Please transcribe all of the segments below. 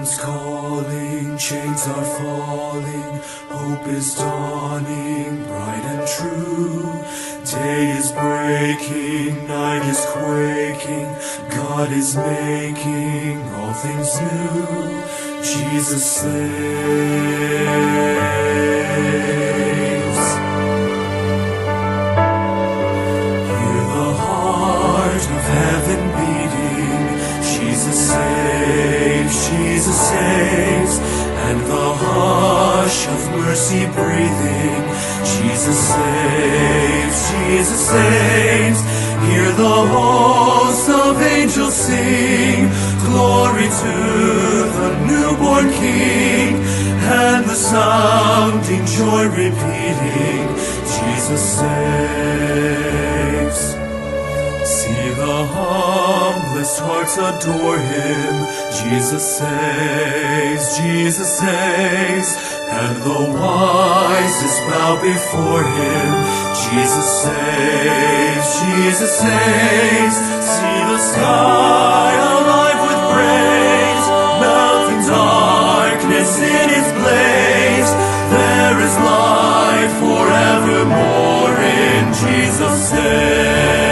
Heaven's calling, chains are falling, hope is dawning, bright and true. Day is breaking, night is quaking, God is making all things new. Jesus saves. Hear the heart of heaven beating, Jesus saves, Jesus saves, and the hush of mercy breathing, Jesus saves, Jesus saves. Hear the host of angels sing, glory to the newborn King, and the sounding joy repeating, Jesus saves. See the humblest hearts adore Him, Jesus saves, Jesus saves, and the wisest bow before Him, Jesus saves, Jesus saves. See the sky alive with praise, melting darkness in His blaze. There is light forevermore in Jesus saves.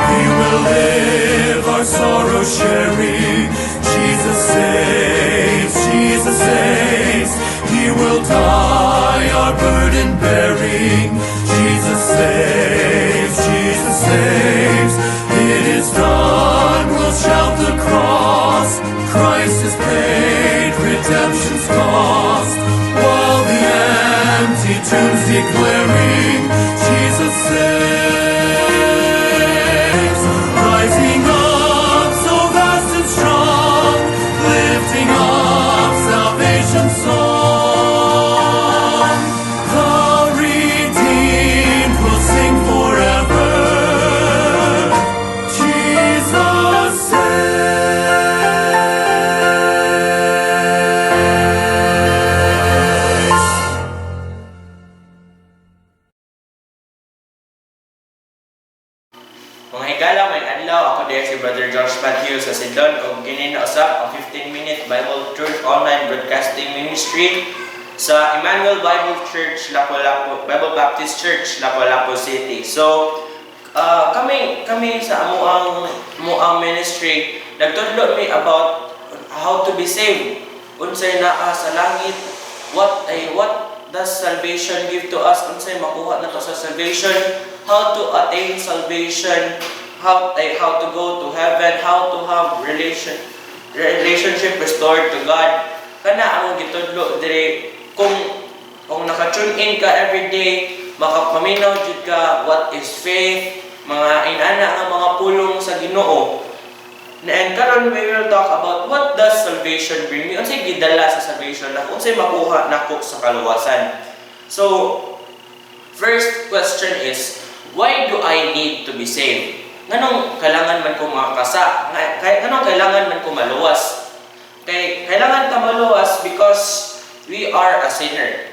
We will live our sorrow sharing, Jesus saves, Jesus saves. He will die our burden bearing, Jesus saves, Jesus saves. It is done, we'll shout the cross, Christ has paid redemption's cost, while the empty tombs declaring, Jesus saves. Rising up so vast and strong, lifting up salvation's song. The redeemed will sing forever, Jesus saves. Mga higala, may adlaw, ako din si Brother George Matthew sa Sidon kung kininausap ang 15-minute Bible Church Online Broadcasting Ministry sa Emmanuel Bible Church, Lapulapu, Bible Baptist Church, Lapulapu City. So, kami sa amuang ministry, nagtudlo mi about how to be saved. Unsay naa sa langit, what does salvation give to us? Unsay makuha na to sa salvation? How to attain salvation? How to go to heaven? How to have relationship restored to God? Kana among gitudlo dire kung naka-tune in ka every day, makapaminaw jud ka what is faith, mga inana nga mga pulong sa Ginoo. And karon we will talk about what does salvation bring me? Unsay gidala sa salvation na unsay makuha nako sa kaluwasan. So, first question is, why do I need to be saved? Nganong kailangan man ko makasa? Nganong kailangan man ko maluwas? Kailangan ka maluwas because we are a sinner.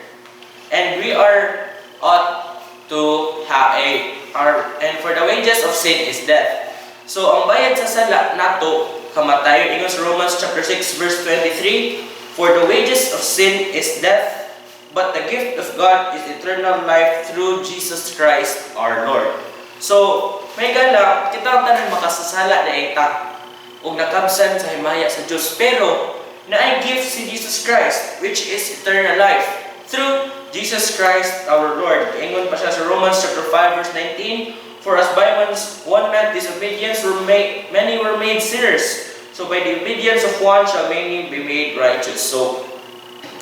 And we are ought to have and for the wages of sin is death. So, ang bayad sa sala nato, kamatayon. Ingon sa Romans chapter 6 verse 23, for the wages of sin is death, but the gift of God is eternal life through Jesus Christ our Lord. So, may gala, kita ang tanan makasasala na ita o nakabsan sa himaya sa Diyos. Pero, na gift si Jesus Christ, which is eternal life, through Jesus Christ our Lord. Ingon pa siya sa Romans chapter 5 verse 19, for as by one man's disobedience many were made sinners, so by the obedience of one shall many be made righteous. So,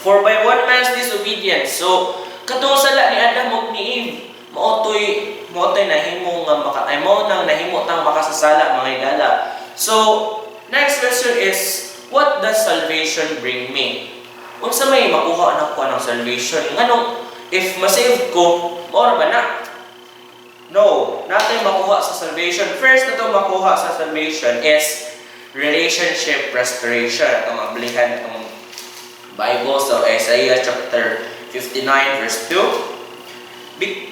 for by one man's disobedience, so katong sala ni Adam ug ni Eve, maotoy nahimo nga nang nahimo tang makasasala mga higala. So, next question is, what does salvation bring me? Unsa may makuha nako ng salvation? Nganong if ma-save ko, or ba na? No, natin makuha sa salvation. First na ito makuha sa salvation is relationship restoration. Ang mablihan ng Bible sa Isaiah chapter 59 verse 2.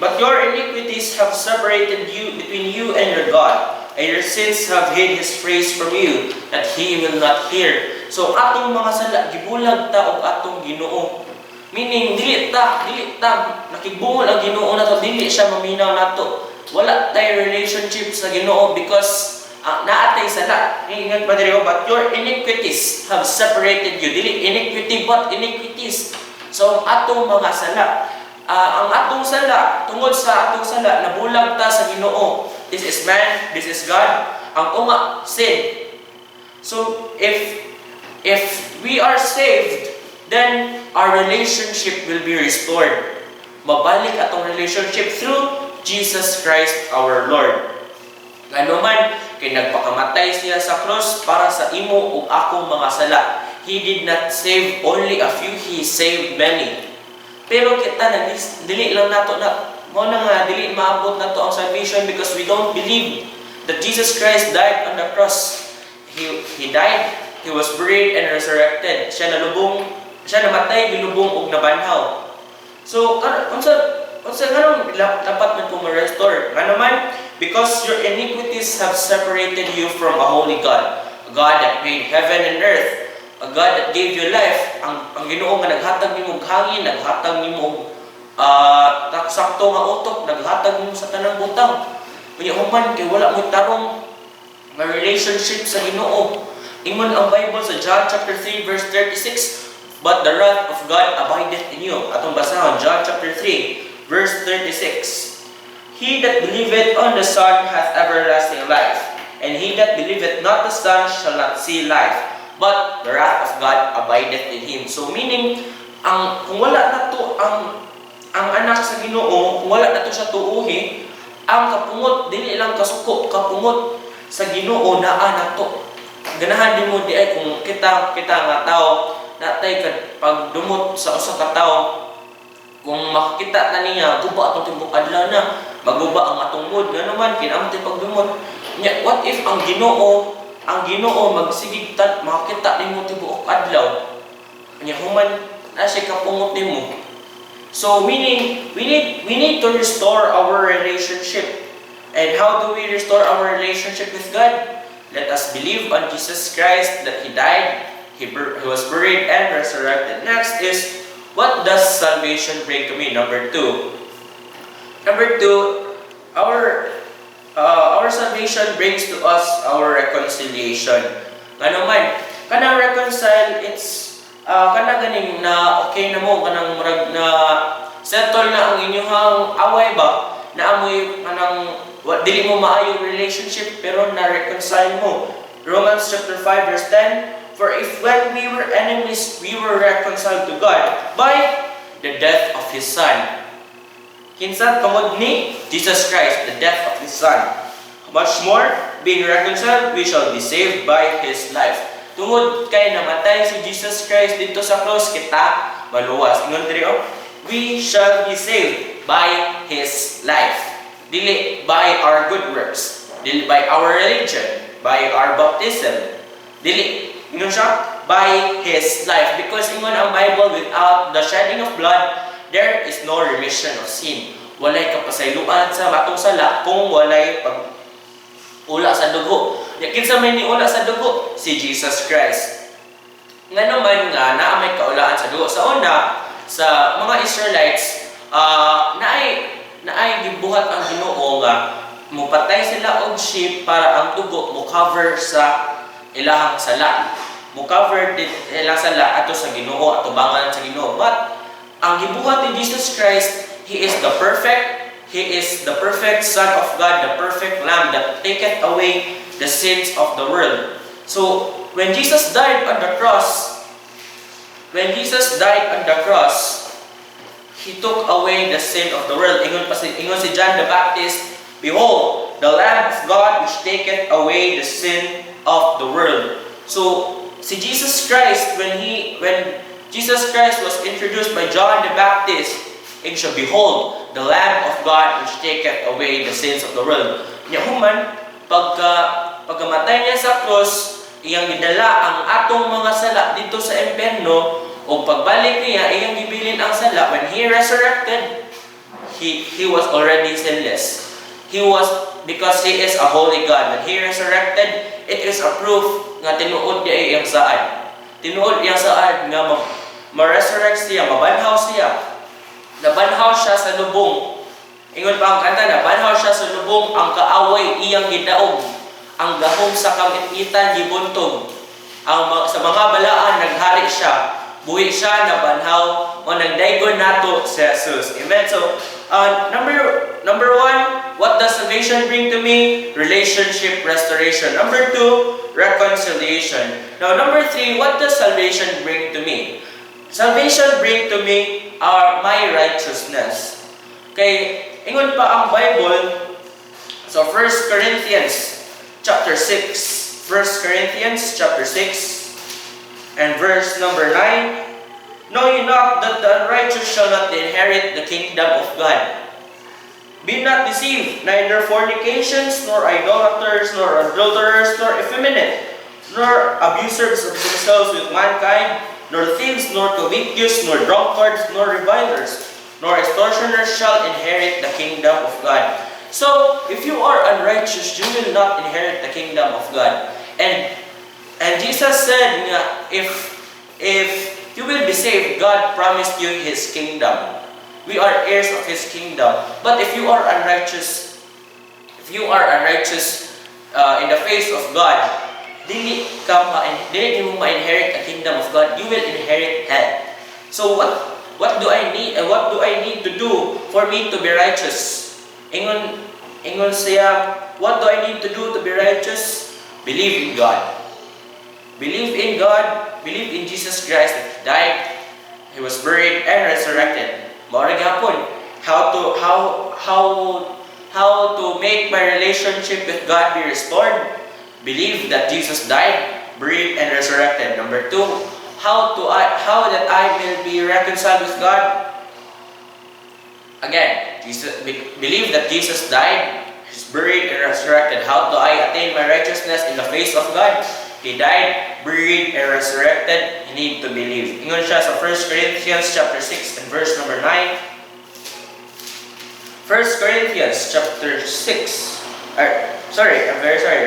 But your iniquities have separated you between you and your God, and your sins have hid His face from you, that He will not hear. So atong mga sala gibulag ta og atong Ginoo. Meaning dili ta nakigbuhol ang Ginoo nato, dili siya maminaw nato. Wala tay relationship sa Ginoo because naatay sala. Ingat ba diri, but your iniquities have separated you. Dili iniquity but iniquities. So atong mga sala, ang atong sala, tungod sa atong sala, nabulag ta sa Ginoo. This is man, this is God. Ang unga, sin. So, if we are saved, then our relationship will be restored. Mabalik atong relationship through Jesus Christ our Lord. Ano man, kay nagpakamatay siya sa cross para sa imo ug akong mga sala. He did not save only a few, He saved many. Pero kita dili lang nato na mo na nga dili maabot nato ang salvation because we don't believe that Jesus Christ died on the cross. He died, He was buried and resurrected. Siya namatay, gilubong ug nabanhaw. So unsa nganong dapat man ko ma-restore? Ngano man, because your iniquities have separated you from a holy God, a God that made heaven and earth, a God that gave you life. Ang Ginoo nga naghatag nimo og hangin, naghatag nimo og sakto nga utok, naghatag nimo sa tanang butang. Unya human kay wala mo tarong nga relationship sa Ginoo. Ingon ang Bible sa John chapter 3 verse 36, but the wrath of God abideth in you. Atong basahon John chapter 3 verse 36. He that believeth on the Son hath everlasting life, and he that believeth not the Son shall not see life, but the wrath of God abideth in him. So meaning, kung wala na to ang anak sa Ginoo, kung wala na to siya tuuhi, ang kapungot dili lang kasuko, kapungot sa Ginoo naa na to. Ganahan din mo di ay kung kita nga tao natay pagdumot sa usa ka tao, kung makita na niya guba atong tibuok adlaw na, maguba ang atong mood, nga naman kinamtay pagdumot. What if ang Ginoo magsigigtan, makita nimo tibuok adlaw, nya human na siya kapungot nimo. So meaning we need to restore our relationship. And how do we restore our relationship with God? Let us believe on Jesus Christ, that He died, He was buried and resurrected. Next is, what does salvation bring to me? Number two, our salvation brings to us our reconciliation. Ano man, kanang reconcile, it's kana ganing na okay na mo, kanang murag na settle na ang inyong away ba, na amoy kanang dili mo maayo relationship pero na-reconcile mo. Romans chapter 5 verse 10, for if when we were enemies, we were reconciled to God by the death of His Son. Kinsa tungod ni Jesus Christ, the death of His Son. Much more, being reconciled, we shall be saved by His life. Tungod kay namatay si Jesus Christ dito sa cross, kita maluwas. Ingon diri we shall be saved by His life. Dili by our good works, dili by our religion, by our baptism. Dili, ingon siya, by His life. Because ingon ang Bible, without the shedding of blood, there is no remission of sin. Walay kapasayloan sa matong sala kung walay ula sa dugo. Kinsa may niula sa dugo? Si Jesus Christ. Nga naman nga, naamay kaulaan sa dugo. Sa una, sa mga Israelites, naay gibuhat ang Ginoo nga mupatay sila og sheep para ang dugo mo cover sa ilahang sala. Mo cover din ilang sala ato sa Ginoo, atubangan sa Ginoo. But ang gibuhat ni Jesus Christ, He is the perfect Son of God, the perfect Lamb that taketh away the sins of the world. So when Jesus died on the cross, He took away the sin of the world. Ingon si John the Baptist, behold, the Lamb of God which taketh away the sin of the world. So si Jesus Christ, when Jesus Christ was introduced by John the Baptist, it shall behold the Lamb of God which taketh away the sins of the world. Yahuman, pagkamatay niya sa cross, iyang gidala ang atong mga sala dito sa impierno, o pagbalik niya, iyang gibilin ang sala. When He resurrected, He was already sinless. because He is a holy God. When He resurrected, it is a proof nga tinuod niya iyang saad. Tinuod iyang saad nga ma-resurrect siya, mabanhaw siya. Nabanhaw siya sa lubong. Ingon pa ang kanta, nabanhaw siya sa lubong, ang kaaway iyang gidaog. Ang gahom sa kamit-ngitan gibuntog. Sa mga balaan naghari siya. Buhi siya, nabanhaw, o nagdaygon nato si Jesus. Amen. So, number one, what does salvation bring to me? Relationship restoration. Number two, reconciliation. Now, number three, what does salvation bring to me? Salvation bring to me my righteousness. Okay, ingon pa ang Bible. So, 1 Corinthians chapter 6. 1 Corinthians chapter 6. And verse number 9, know ye not that the unrighteous shall not inherit the kingdom of God? Be not deceived, neither fornications, nor idolaters, nor adulterers, nor effeminate, nor abusers of themselves with mankind, nor thieves, nor covetous, nor drunkards, nor revilers, nor extortioners shall inherit the kingdom of God. So, if you are unrighteous, you will not inherit the kingdom of God. And Jesus said, if you will be saved, God promised you His kingdom. We are heirs of His kingdom. But if you are unrighteous, in the face of God, dili mo ma-inherit the kingdom of God. You will inherit hell. So what do I need? What do I need to do for me to be righteous? Ingon siya, what do I need to do to be righteous? Believe in God. Believe in God, believe in Jesus Christ that He died, He was buried, and resurrected. Maurag hapon, how to make my relationship with God be restored? Believe that Jesus died, buried, and resurrected. Number two, how that I will be reconciled with God? Again, believe that Jesus died, He's buried, and resurrected. How do I attain my righteousness in the face of God? He died, buried, and resurrected. You need to believe. Ingon siya sa 1 Corinthians chapter 6 and verse number 9. 1 Corinthians chapter 6.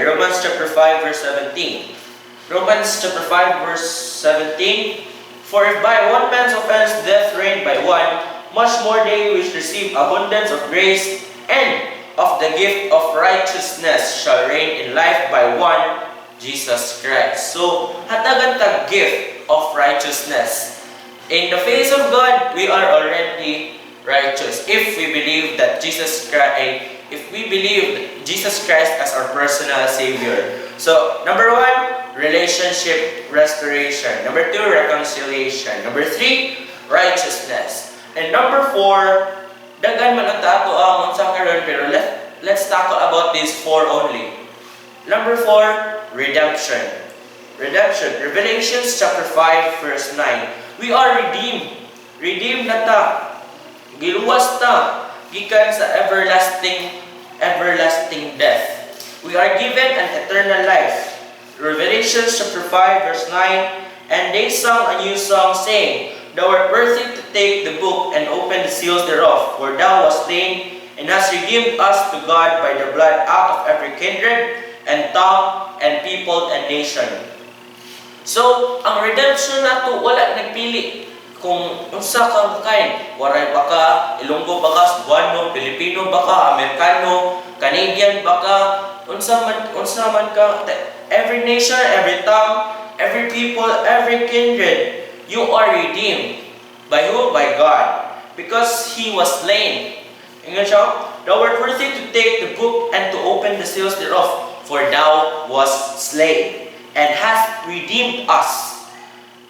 Romans chapter 5 verse 17. Romans chapter 5 verse 17. For if by one man's offense death reigned by one, much more they which receive abundance of grace and of the gift of righteousness shall reign in life by one, Jesus Christ. So, hatagan tag gift of righteousness. In the face of God, we are already righteous if we believe that Jesus Christ as our personal Savior. So, number one, relationship restoration. Number two, reconciliation. Number three, righteousness. And number four, dagan man ang tato ang unsa karon, pero let's tackle about these four only. Number four, redemption. Redemption. Revelations chapter 5 verse 9. We are redeemed. Redeemed na ta. Giluwas ta. Gikan sa everlasting death. We are given an eternal life. Revelations chapter 5 verse 9. And they sung a new song saying, Thou art worthy to take the book and open the seals thereof, for Thou wast slain and hast redeemed us to God by the blood out of every kindred, and tongue, and people, and nation. So, ang redemption nato wala nagpili kung unsa kang kind. Waray ba ka, Ilonggo ba ka, Cebuano, Pilipino ba ka, Amerikano, Canadian ba ka, unsa man ka, every nation, every tongue, every people, every kindred, you are redeemed. By who? By God. Because He was slain. Ingon siya, Thou art worthy to take the book and to open the seals thereof, for Thou wast slain, and hast redeemed us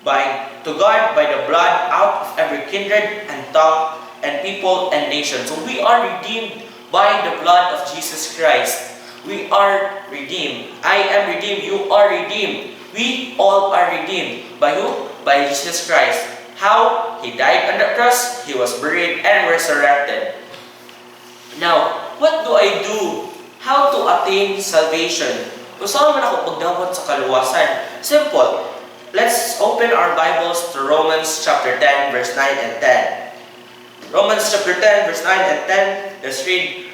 to God by the blood out of every kindred and tongue and people and nation. So we are redeemed by the blood of Jesus Christ. We are redeemed. I am redeemed. You are redeemed. We all are redeemed. By who? By Jesus Christ. How? He died on the cross, He was buried, and resurrected. Now, what do I do? How to attain salvation? Kung saan man ako pagdawat sa kaluwasan? Simple. Let's open our Bibles to Romans chapter 10, verse 9 and 10. Romans chapter 10, verse 9 and 10. Let's read.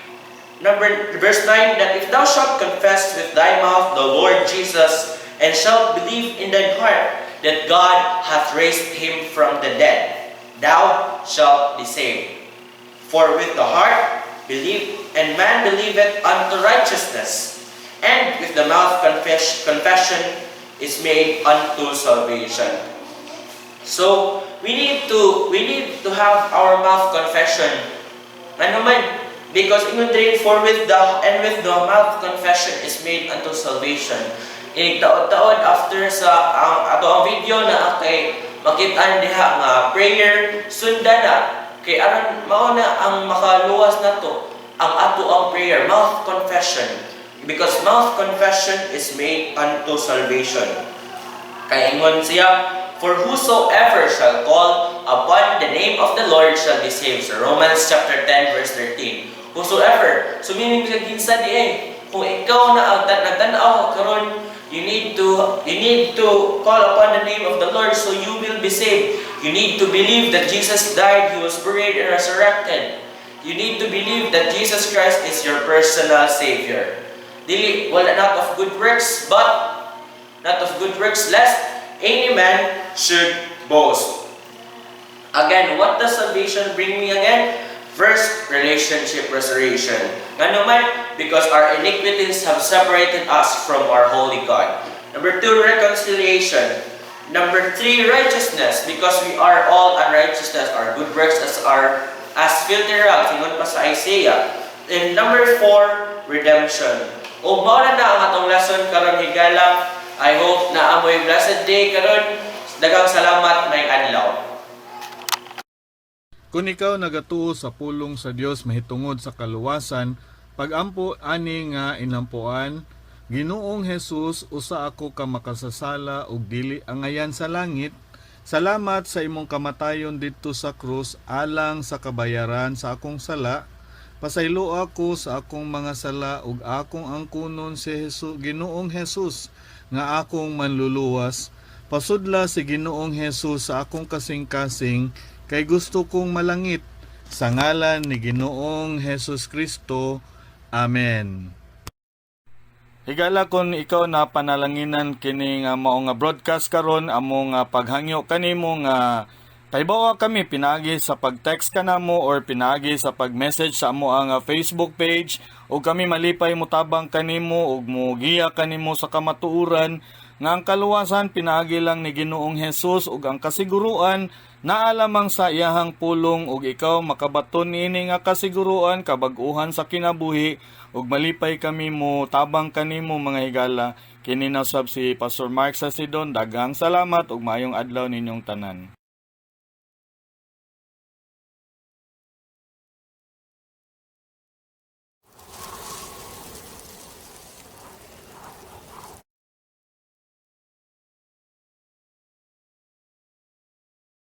Verse 9, that if thou shalt confess with thy mouth the Lord Jesus, and shalt believe in thine heart that God hath raised him from the dead, thou shalt be saved. For with the heart man believeth unto righteousness, and with the mouth confession is made unto salvation. So we need to have our mouth confession. Ano man? Because for with the mouth confession is made unto salvation. Taod-taod after sa ato ang video na kay makita diha nga prayer sundan na kay aron mao na ang makaluwas nato ang ato ang prayer, mouth confession. Because mouth confession is made unto salvation. Kay ingon siya, for whosoever shall call upon the name of the Lord shall be saved. So Romans chapter 10 verse 13. Whosoever, so meaning sa ginsa di kung ikaw na nagtanaw karon, you need to call upon the name of the Lord so you will be saved. You need to believe that Jesus died, He was buried and resurrected. You need to believe that Jesus Christ is your personal Savior. Dili wala not of good works, lest any man should boast. Again, what does salvation bring me again? First, relationship restoration. Nga naman, because our iniquities have separated us from our holy God. Number 2, reconciliation. Number 3, righteousness, because we are all unrighteousness. Our good works as filthy rags, ingon pa sa Isaiah. And number 4, redemption. O mao na ang atong lesson karon higala. I hope na amoy blessed day karon. Daghang salamat, may adlaw. Kung ikaw nagatuo sa pulong sa Dios mahitungod sa kaluwasan, pag-ampo ani nga inampuan, Ginoong Jesus, usa ako ka makasasala ug dili angayan sa langit. Salamat sa imong kamatayon didto sa krus alang sa kabayaran sa akong sala. Pasaylo ako sa akong mga sala ug akong angkunon si Ginoong Jesus nga akong manluluwas. Pasudla si Ginoong Jesus sa akong kasing-kasing kay gusto kong malangit sa ngalan ni Ginoong Jesus Kristo. Amen. Higala kon ikaw na panalanginan kini nga mao nga broadcast karon amo nga paghangyo kanimo nga paibawa kami pinaagi sa pag-text kanamo or pinaagi sa pag-message sa amo ang Facebook page ug kami malipay mutabang kanimo ug mugiya kanimo sa kamatuoran nga ang kaluwasan pinaagi lang ni Ginoong Jesus ug ang kasiguruan naa lamang sa iyahang pulong ug ikaw makabaton niini nga kasiguruan kabag-uhan sa kinabuhi ug malipay kami mo tabang kanimo mga higala kini na sab si Pastor Mark sa Sidon. Daghang salamat ug maayong adlaw ninyong tanan.